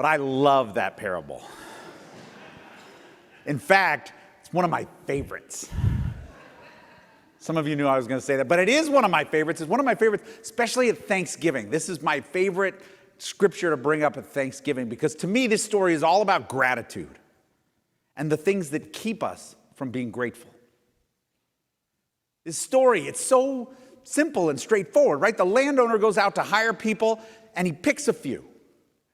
But I love that parable. In fact, it's one of my favorites. Some of you knew I was going to say that, but it is one of my favorites. It's one of my favorites, especially at Thanksgiving. This is my favorite scripture to bring up at Thanksgiving because to me, this story is all about gratitude and the things that keep us from being grateful. This story, it's so simple and straightforward, right? The landowner goes out to hire people and he picks a few.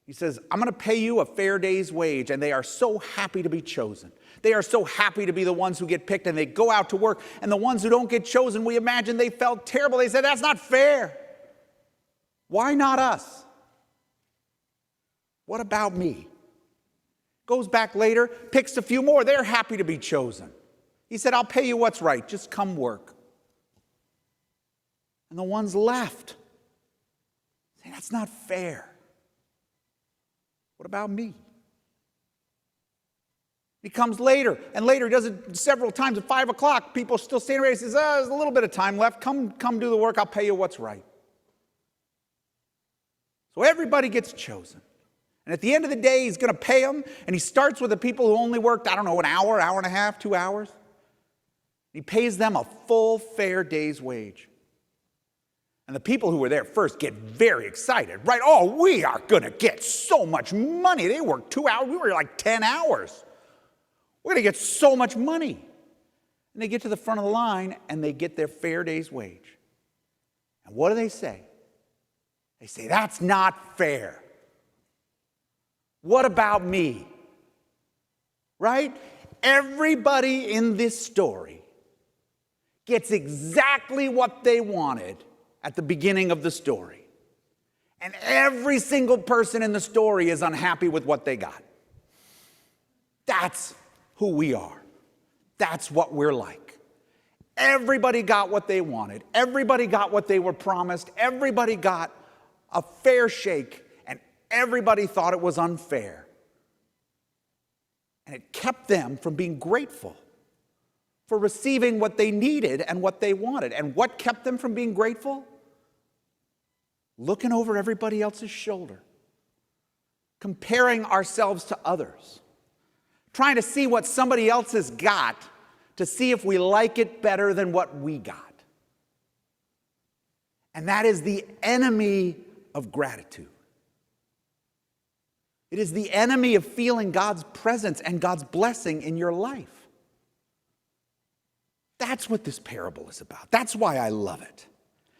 He says, I'm going to pay you a fair day's wage, and they are so happy to be chosen. They are so happy to be the ones who get picked, and they go out to work, and the ones who don't get chosen, we imagine they felt terrible. They said, that's not fair. Why not us? What about me? Goes back later, picks a few more. They're happy to be chosen. He said, I'll pay you what's right. Just come work. And the ones left say, that's not fair. What about me? He comes later, and later he does it several times. At 5 o'clock, people still standing there. He says, there's a little bit of time left. Come do the work. I'll pay you what's right. So everybody gets chosen. And at the end of the day, he's going to pay them. And he starts with the people who only worked, an hour, hour and a half, 2 hours. He pays them a full, fair day's wage. And the people who were there first get very excited, right? Oh, we are going to get so much money. They worked 2 hours. We were like 10 hours. We're going to get so much money. And they get to the front of the line, and they get their fair day's wage. And what do they say? They say, that's not fair. What about me? Right? Everybody in this story gets exactly what they wanted at the beginning of the story. And every single person in the story is unhappy with what they got. That's who we are. That's what we're like. Everybody got what they wanted. Everybody got what they were promised. Everybody got a fair shake, and everybody thought it was unfair. And it kept them from being grateful for receiving what they needed and what they wanted. And what kept them from being grateful? Looking over everybody else's shoulder, comparing ourselves to others, trying to see what somebody else has got to see if we like it better than what we got. And that is the enemy of gratitude. It is the enemy of feeling God's presence and God's blessing in your life. That's what this parable is about. That's why I love it.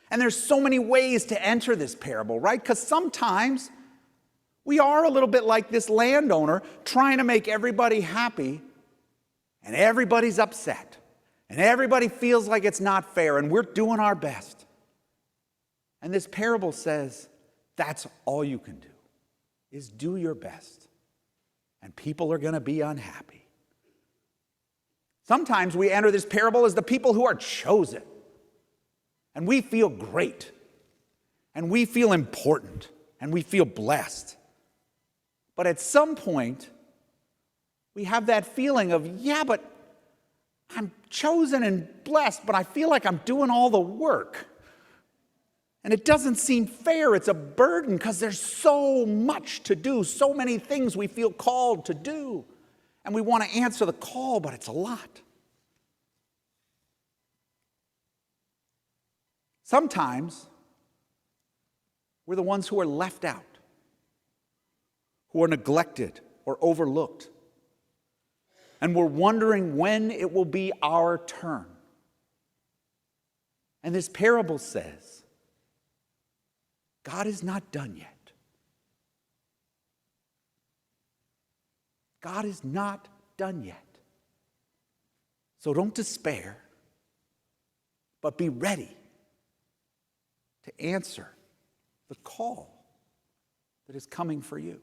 And there's so many ways to enter this parable, right? Because sometimes we are a little bit like this landowner trying to make everybody happy, and everybody's upset, and everybody feels like it's not fair, and we're doing our best. And this parable says that's all you can do, is do your best, and people are going to be unhappy. Sometimes we enter this parable as the people who are chosen. And we feel great, and we feel important, and we feel blessed. But at some point, we have that feeling of, yeah, but I'm chosen and blessed, but I feel like I'm doing all the work. And it doesn't seem fair. It's a burden because there's so much to do, so many things we feel called to do. And we want to answer the call, but it's a lot. Sometimes we're the ones who are left out, who are neglected or overlooked. And we're wondering when it will be our turn. And this parable says, God is not done yet. God is not done yet. So don't despair, but be ready to answer the call that is coming for you.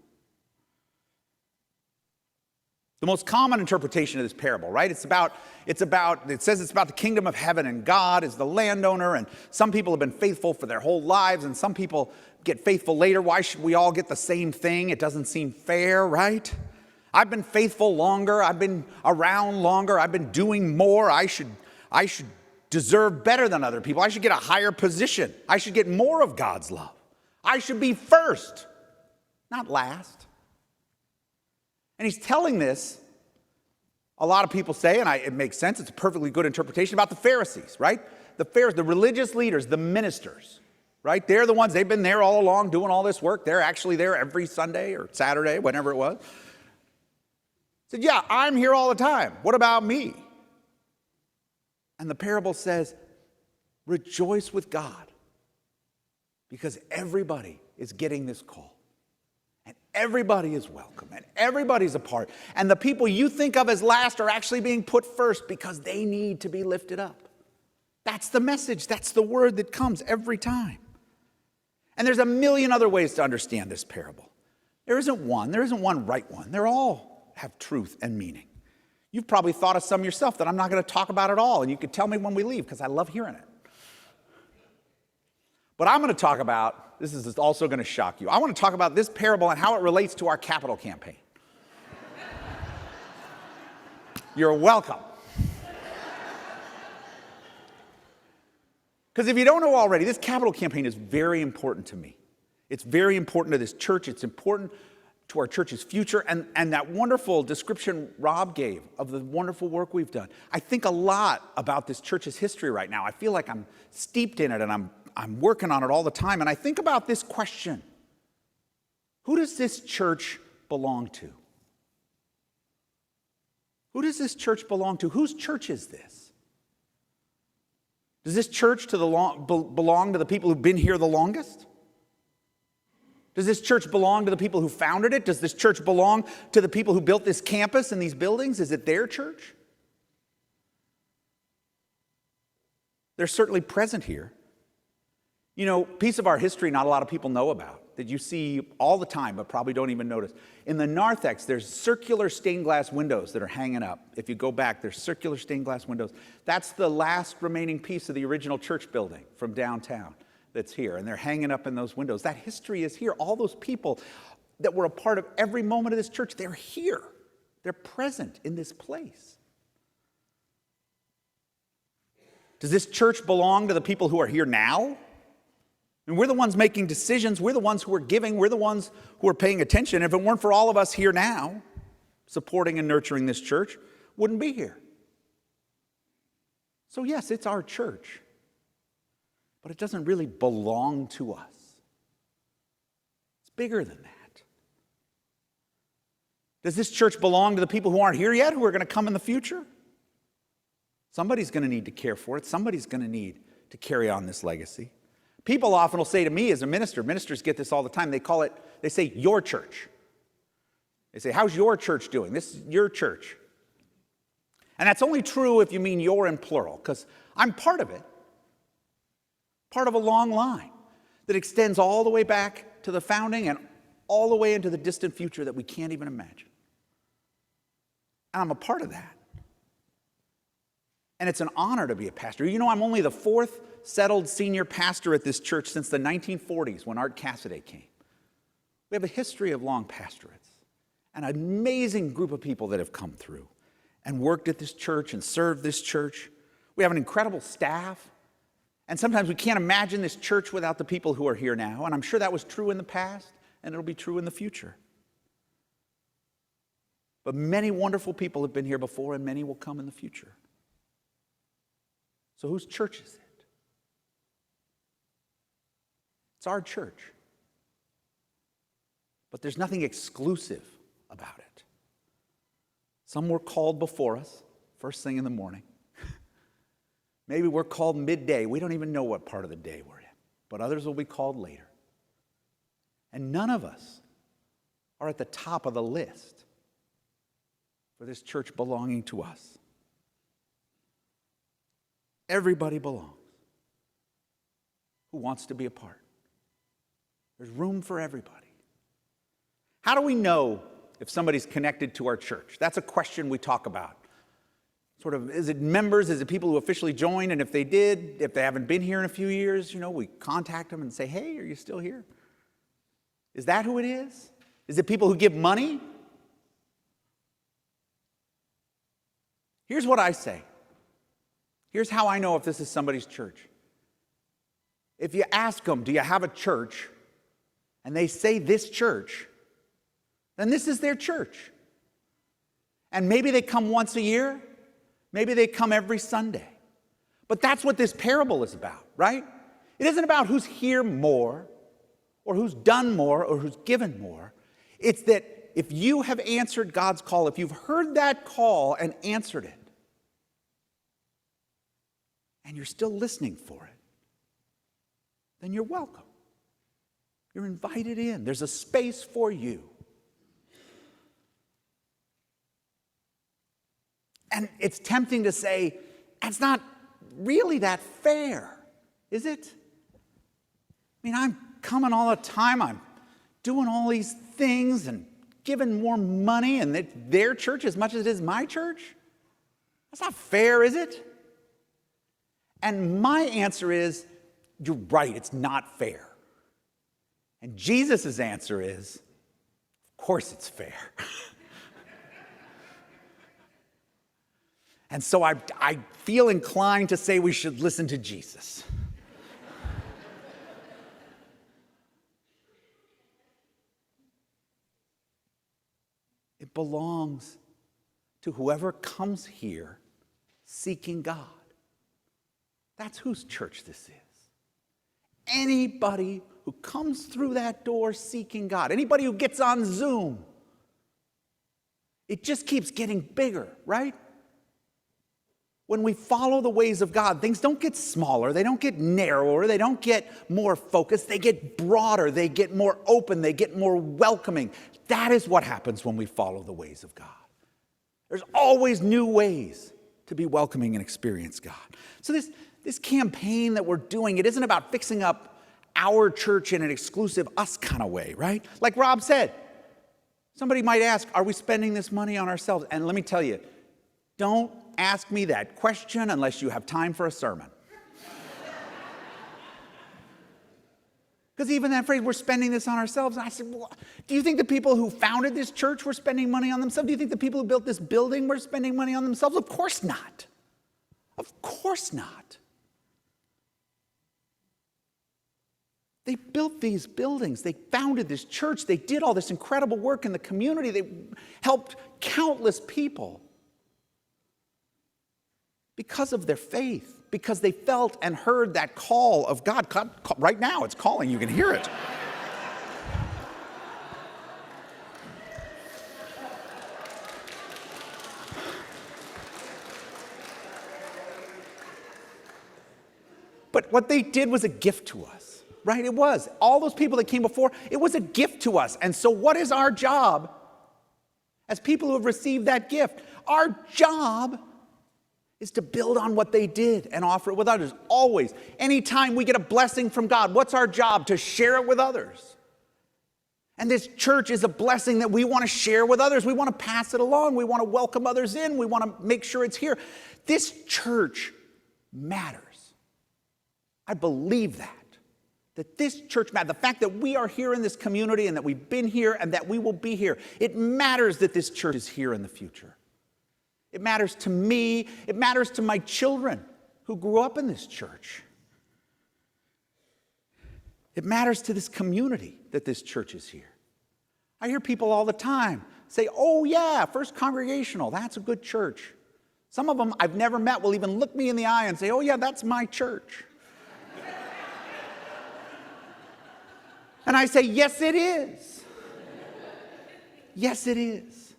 The most common interpretation of this parable, right? It says it's about the kingdom of heaven, and God is the landowner, and some people have been faithful for their whole lives, and some people get faithful later. Why should we all get the same thing? It doesn't seem fair, right? I've been faithful longer. I've been around longer. I've been doing more. I should deserve better than other people. I should get a higher position. I should get more of God's love. I should be first, not last. And he's telling this, a lot of people say, and it makes sense, it's a perfectly good interpretation, about the Pharisees, right? The Pharisees, the religious leaders, the ministers, right? They're the ones, they've been there all along doing all this work. They're actually there every Sunday or Saturday, whenever it was. He said, yeah, I'm here all the time. What about me? And the parable says, rejoice with God, because everybody is getting this call. And everybody is welcome, and everybody's a part. And the people you think of as last are actually being put first because they need to be lifted up. That's the message. That's the word that comes every time. And there's a million other ways to understand this parable. There isn't one right one. They all have truth and meaning. You've probably thought of some yourself that I'm not going to talk about at all, and you could tell me when we leave because I love hearing it. But I'm going to talk about, this is also going to shock you, I want to talk about this parable and how it relates to our capital campaign. You're welcome. Because if you don't know already, this capital campaign is very important to me. It's very important to this church. It's important to our church's future. And that wonderful description Rob gave of the wonderful work we've done. I think a lot about this church's history right now. I feel like I'm steeped in it, and I'm working on it all the time. And I think about this question: who does this church belong to? Who does this church belong to? Whose church is this? Does this church belong to the people who've been here the longest? Does this church belong to the people who founded it? Does this church belong to the people who built this campus and these buildings? Is it their church? They're certainly present here. You know, piece of our history not a lot of people know about, that you see all the time but probably don't even notice. In the narthex, there's circular stained glass windows that are hanging up. If you go back, there's circular stained glass windows. That's the last remaining piece of the original church building from downtown that's here, and they're hanging up in those windows. That history is here. All those people that were a part of every moment of this church, they're here. They're present in this place. Does this church belong to the people who are here now? And we're the ones making decisions. We're the ones who are giving. We're the ones who are paying attention. If it weren't for all of us here now, supporting and nurturing this church, wouldn't be here. So yes, it's our church, but it doesn't really belong to us. It's bigger than that. Does this church belong to the people who aren't here yet, who are going to come in the future? Somebody's going to need to care for it. Somebody's going to need to carry on this legacy. People often will say to me as a minister, ministers get this all the time, they say, your church. They say, how's your church doing? This is your church. And that's only true if you mean your in plural, because I'm part of it. Part of a long line that extends all the way back to the founding and all the way into the distant future that we can't even imagine. And I'm a part of that. And it's an honor to be a pastor. You know, I'm only the fourth settled senior pastor at this church since the 1940s when Art Cassidy came. We have a history of long pastorates and an amazing group of people that have come through and worked at this church and served this church. We have an incredible staff. And sometimes we can't imagine this church without the people who are here now. And I'm sure that was true in the past, and it'll be true in the future. But many wonderful people have been here before, and many will come in the future. So whose church is it? It's our church. But there's nothing exclusive about it. Some were called before us, first thing in the morning. Maybe we're called midday. We don't even know what part of the day we're in. But others will be called later. And none of us are at the top of the list for this church belonging to us. Everybody belongs who wants to be a part. There's room for everybody. How do we know if somebody's connected to our church? That's a question we talk about. Sort of, is it members? Is it people who officially joined? And if they did, if they haven't been here in a few years, we contact them and say, hey, are you still here? Is that who it is? Is it people who give money? Here's what I say. Here's how I know if this is somebody's church. If you ask them, do you have a church? And they say this church, then this is their church. And maybe they come once a year. Maybe they come every Sunday. But that's what this parable is about, right? It isn't about who's here more or who's done more or who's given more. It's that if you have answered God's call, if you've heard that call and answered it, and you're still listening for it, then you're welcome. You're invited in. There's a space for you. And it's tempting to say, that's not really that fair, is it? I mean, I'm coming all the time. I'm doing all these things and giving more money and their church as much as it is my church. That's not fair, is it? And my answer is, you're right, it's not fair. And Jesus' answer is, of course it's fair. And so I feel inclined to say we should listen to Jesus. It belongs to whoever comes here seeking God. That's whose church this is. Anybody who comes through that door seeking God, anybody who gets on Zoom, it just keeps getting bigger, right? When we follow the ways of God, things don't get smaller, they don't get narrower, they don't get more focused, they get broader, they get more open, they get more welcoming. That is what happens when we follow the ways of God. There's always new ways to be welcoming and experience God. So this campaign that we're doing, it isn't about fixing up our church in an exclusive us kind of way, right? Like Rob said, somebody might ask, are we spending this money on ourselves? And let me tell you, don't ask me that question unless you have time for a sermon. Because even that phrase, we're spending this on ourselves. And I said, well, do you think the people who founded this church were spending money on themselves? Do you think the people who built this building were spending money on themselves? Of course not. Of course not. They built these buildings. They founded this church. They did all this incredible work in the community. They helped countless people because of their faith, because they felt and heard that call of God. God right now, it's calling. You can hear it. But what they did was a gift to us, right? It was. All those people that came before, it was a gift to us. And so what is our job as people who have received that gift? Our job is to build on what they did and offer it with others. Always. Anytime we get a blessing from God, what's our job? To share it with others. And this church is a blessing that we want to share with others. We want to pass it along. We want to welcome others in. We want to make sure it's here. This church matters. I believe that this church matters. The fact that we are here in this community and that we've been here and that we will be here. It matters that this church is here in the future. It matters to me. It matters to my children who grew up in this church. It matters to this community that this church is here. I hear people all the time say, oh yeah, First Congregational, that's a good church. Some of them I've never met will even look me in the eye and say, oh yeah, that's my church. And I say, yes, it is. Yes, it is.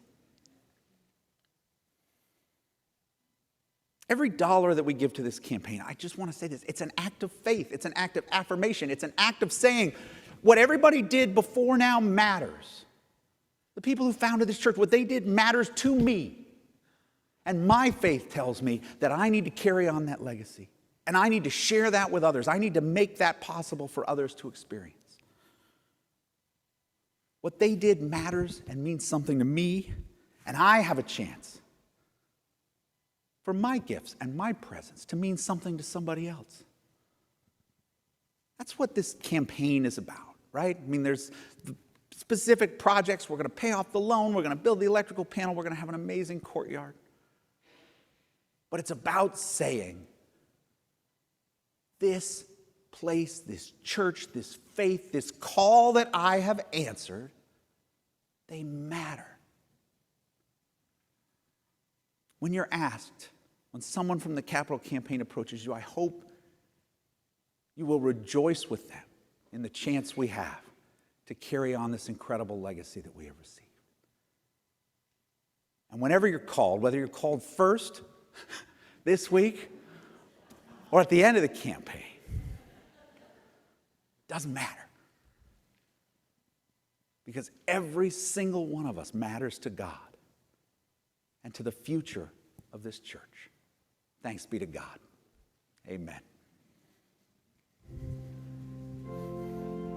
Every dollar that we give to this campaign, I just want to say this, it's an act of faith. It's an act of affirmation. It's an act of saying what everybody did before now matters. The people who founded this church, what they did matters to me. And my faith tells me that I need to carry on that legacy. And I need to share that with others. I need to make that possible for others to experience. What they did matters and means something to me, and I have a chance for my gifts and my presence to mean something to somebody else. That's what this campaign is about, right? I mean, there's specific projects. We're going to pay off the loan. We're going to build the electrical panel. We're going to have an amazing courtyard. But it's about saying, this place, this church, this faith, this call that I have answered, they matter. when you're asked, when someone from the Capital Campaign approaches you, I hope you will rejoice with them in the chance we have to carry on this incredible legacy that we have received. And whenever you're called, whether you're called first this week or at the end of the campaign, doesn't matter. Because every single one of us matters to God and to the future of this church. Thanks be to God. Amen.